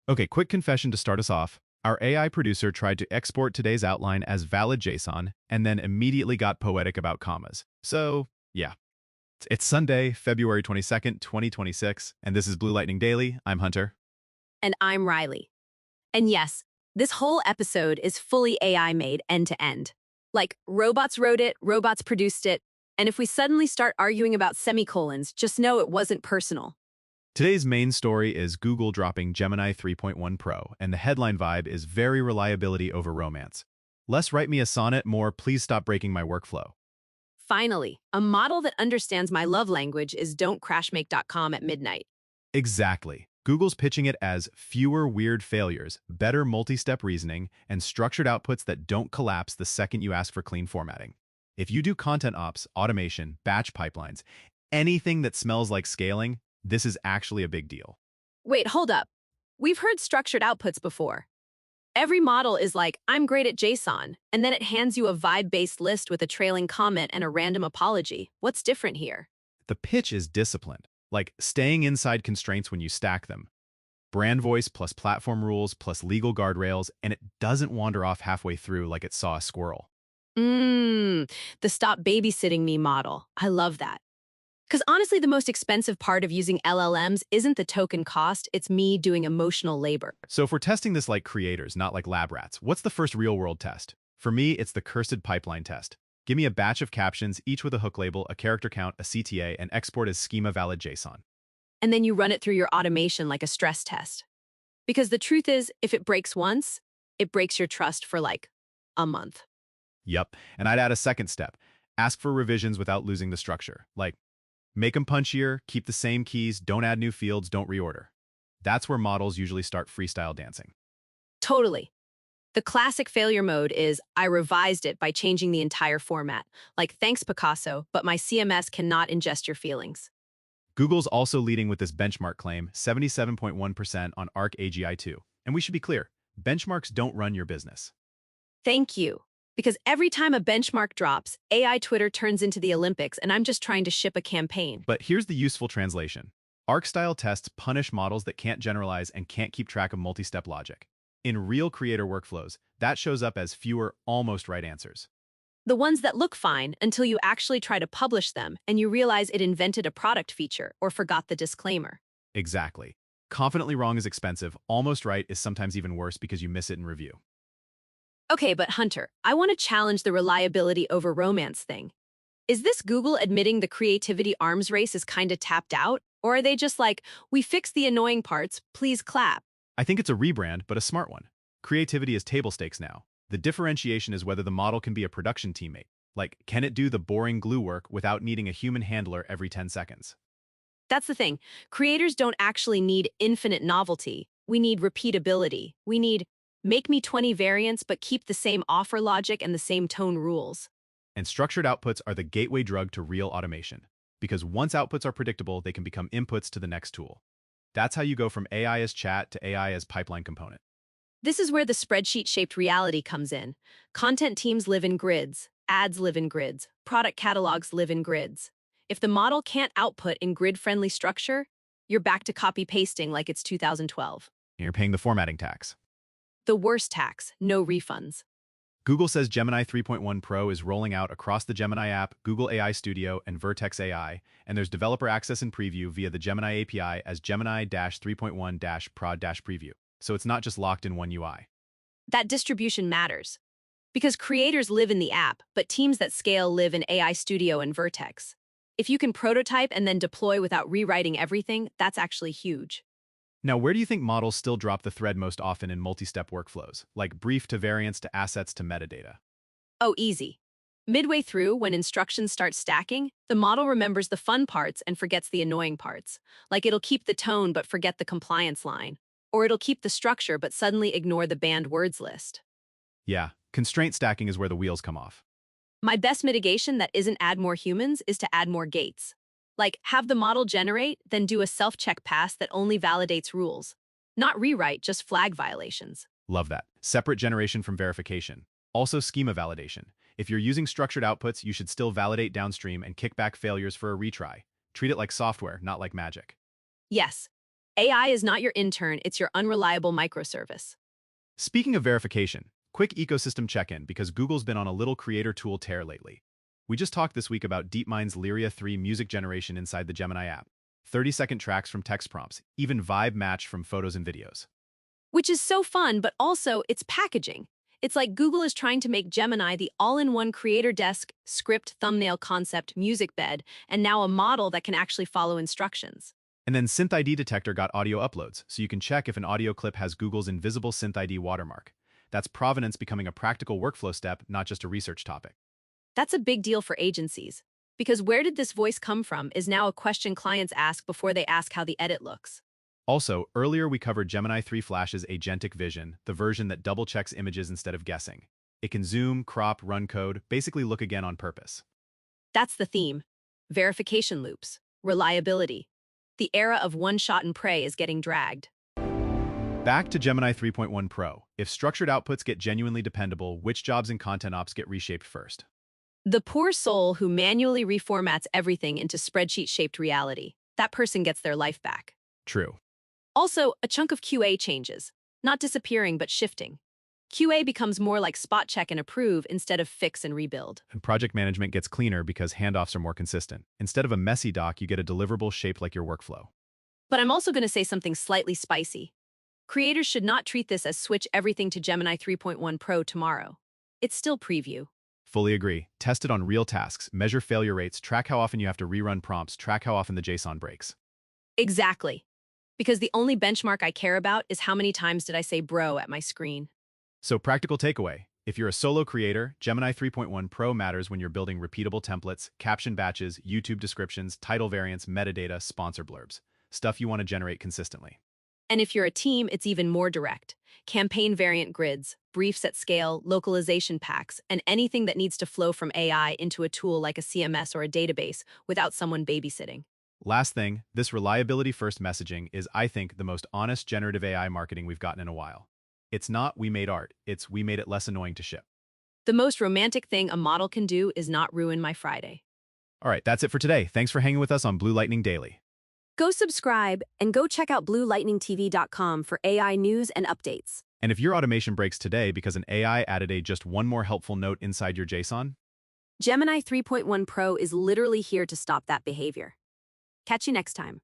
Okay, quick confession to start us off. Our AI producer tried to export today's outline as valid JSON and then immediately got poetic about commas. So, yeah. It's Sunday, February 22nd, 2026, and this is Blue Lightning Daily. I'm Hunter. And I'm Riley. And yes, this whole episode is fully AI made end to end. Like, robots wrote it, robots produced it, and if we suddenly start arguing about semicolons, just know it wasn't personal. Today's main story is Google dropping Gemini 3.1 Pro, and the headline vibe is very reliability over romance. Less write me a sonnet, more please stop breaking my workflow. Finally, a model that understands my love language is don'tcrashmake.com at midnight. Exactly. Google's pitching it as fewer weird failures, better multi-step reasoning, and structured outputs that don't collapse the second you ask for clean formatting. If you do content ops, automation, batch pipelines, anything that smells like scaling, this is actually a big deal. Wait, hold up. We've heard structured outputs before. Every model is like, I'm great at JSON, and then it hands you a vibe-based list with a trailing comment and a random apology. What's different here? The pitch is disciplined, like staying inside constraints when you stack them. Brand voice plus platform rules plus legal guardrails, and it doesn't wander off halfway through like it saw a squirrel. The stop babysitting me model. I love that. Because honestly, the most expensive part of using LLMs isn't the token cost, it's me doing emotional labor. So if we're testing this like creators, not like lab rats, what's the first real-world test? For me, it's the cursed pipeline test. Give me a batch of captions, each with a hook label, a character count, a CTA, and export as schema-valid JSON. And then you run it through your automation like a stress test. Because the truth is, if it breaks once, it breaks your trust for like a month. Yup, and I'd add a second step. Ask for revisions without losing the structure. Like, make them punchier, keep the same keys, don't add new fields, don't reorder. That's where models usually start freestyle dancing. Totally. The classic failure mode is, I revised it by changing the entire format. Like, thanks Picasso, but my CMS cannot ingest your feelings. Google's also leading with this benchmark claim, 77.1% on Arc AGI2. And we should be clear, benchmarks don't run your business. Thank you. Because every time a benchmark drops, AI Twitter turns into the Olympics and I'm just trying to ship a campaign. But here's the useful translation. Arc-style tests punish models that can't generalize and can't keep track of multi-step logic. In real creator workflows, that shows up as fewer almost right answers. The ones that look fine until you actually try to publish them and you realize it invented a product feature or forgot the disclaimer. Exactly. Confidently wrong is expensive, almost right is sometimes even worse because you miss it in review. Okay, but Hunter, I want to challenge the reliability over romance thing. Is this Google admitting the creativity arms race is kind of tapped out? Or are they just like, we fixed the annoying parts, please clap? I think it's a rebrand, but a smart one. Creativity is table stakes now. The differentiation is whether the model can be a production teammate. Like, can it do the boring glue work without needing a human handler every 10 seconds? That's the thing. Creators don't actually need infinite novelty. We need repeatability. We need make me 20 variants, but keep the same offer logic and the same tone rules. And structured outputs are the gateway drug to real automation. Because once outputs are predictable, they can become inputs to the next tool. That's how you go from AI as chat to AI as pipeline component. This is where the spreadsheet-shaped reality comes in. Content teams live in grids, ads live in grids, product catalogs live in grids. If the model can't output in grid-friendly structure, you're back to copy-pasting like it's 2012. You're paying the formatting tax. The worst tax, no refunds. Google says Gemini 3.1 Pro is rolling out across the Gemini app, Google AI Studio, and Vertex AI, and there's developer access and preview via the Gemini API as Gemini-3.1-prod-preview. So it's not just locked in one UI. That distribution matters. Because creators live in the app, but teams that scale live in AI Studio and Vertex. If you can prototype and then deploy without rewriting everything, that's actually huge. Now, where do you think models still drop the thread most often in multi-step workflows, like brief to variants to assets to metadata? Oh, easy. Midway through, when instructions start stacking, the model remembers the fun parts and forgets the annoying parts. Like it'll keep the tone but forget the compliance line. Or it'll keep the structure but suddenly ignore the banned words list. Yeah, constraint stacking is where the wheels come off. My best mitigation that isn't add more humans is to add more gates. Like, have the model generate, then do a self-check pass that only validates rules. Not rewrite, just flag violations. Love that. Separate generation from verification. Also schema validation. If you're using structured outputs, you should still validate downstream and kick back failures for a retry. Treat it like software, not like magic. Yes, AI is not your intern, it's your unreliable microservice. Speaking of verification, quick ecosystem check-in because Google's been on a little creator tool tear lately. We just talked this week about DeepMind's Lyria 3 music generation inside the Gemini app. 30-second tracks from text prompts, even vibe match from photos and videos. Which is so fun, but also it's packaging. It's like Google is trying to make Gemini the all-in-one creator desk, script, thumbnail concept, music bed, and now a model that can actually follow instructions. And then SynthID detector got audio uploads, so you can check if an audio clip has Google's invisible SynthID watermark. That's provenance becoming a practical workflow step, not just a research topic. That's a big deal for agencies, because where did this voice come from is now a question clients ask before they ask how the edit looks. Also, earlier we covered Gemini 3 Flash's agentic vision, the version that double-checks images instead of guessing. It can zoom, crop, run code, basically look again on purpose. That's the theme. Verification loops. Reliability. The era of one-shot and pray is getting dragged. Back to Gemini 3.1 Pro. If structured outputs get genuinely dependable, which jobs in content ops get reshaped first? The poor soul who manually reformats everything into spreadsheet-shaped reality. That person gets their life back. True. Also, a chunk of QA changes. Not disappearing, but shifting. QA becomes more like spot check and approve instead of fix and rebuild. And project management gets cleaner because handoffs are more consistent. Instead of a messy doc, you get a deliverable shaped like your workflow. But I'm also going to say something slightly spicy. Creators should not treat this as switch everything to Gemini 3.1 Pro tomorrow. It's still preview. Fully agree. Test it on real tasks, measure failure rates, track how often you have to rerun prompts, track how often the JSON breaks. Exactly. Because the only benchmark I care about is how many times did I say bro at my screen. So practical takeaway. If you're a solo creator, Gemini 3.1 Pro matters when you're building repeatable templates, caption batches, YouTube descriptions, title variants, metadata, sponsor blurbs. Stuff you want to generate consistently. And if you're a team, it's even more direct. Campaign variant grids, briefs at scale, localization packs, and anything that needs to flow from AI into a tool like a CMS or a database without someone babysitting. Last thing, this reliability-first messaging is, I think, the most honest generative AI marketing we've gotten in a while. It's not we made art, it's we made it less annoying to ship. The most romantic thing a model can do is not ruin my Friday. All right, that's it for today. Thanks for hanging with us on Blue Lightning Daily. Go subscribe and go check out bluelightningtv.com for AI news and updates. And if your automation breaks today because an AI added just one more helpful note inside your JSON, Gemini 3.1 Pro is literally here to stop that behavior. Catch you next time.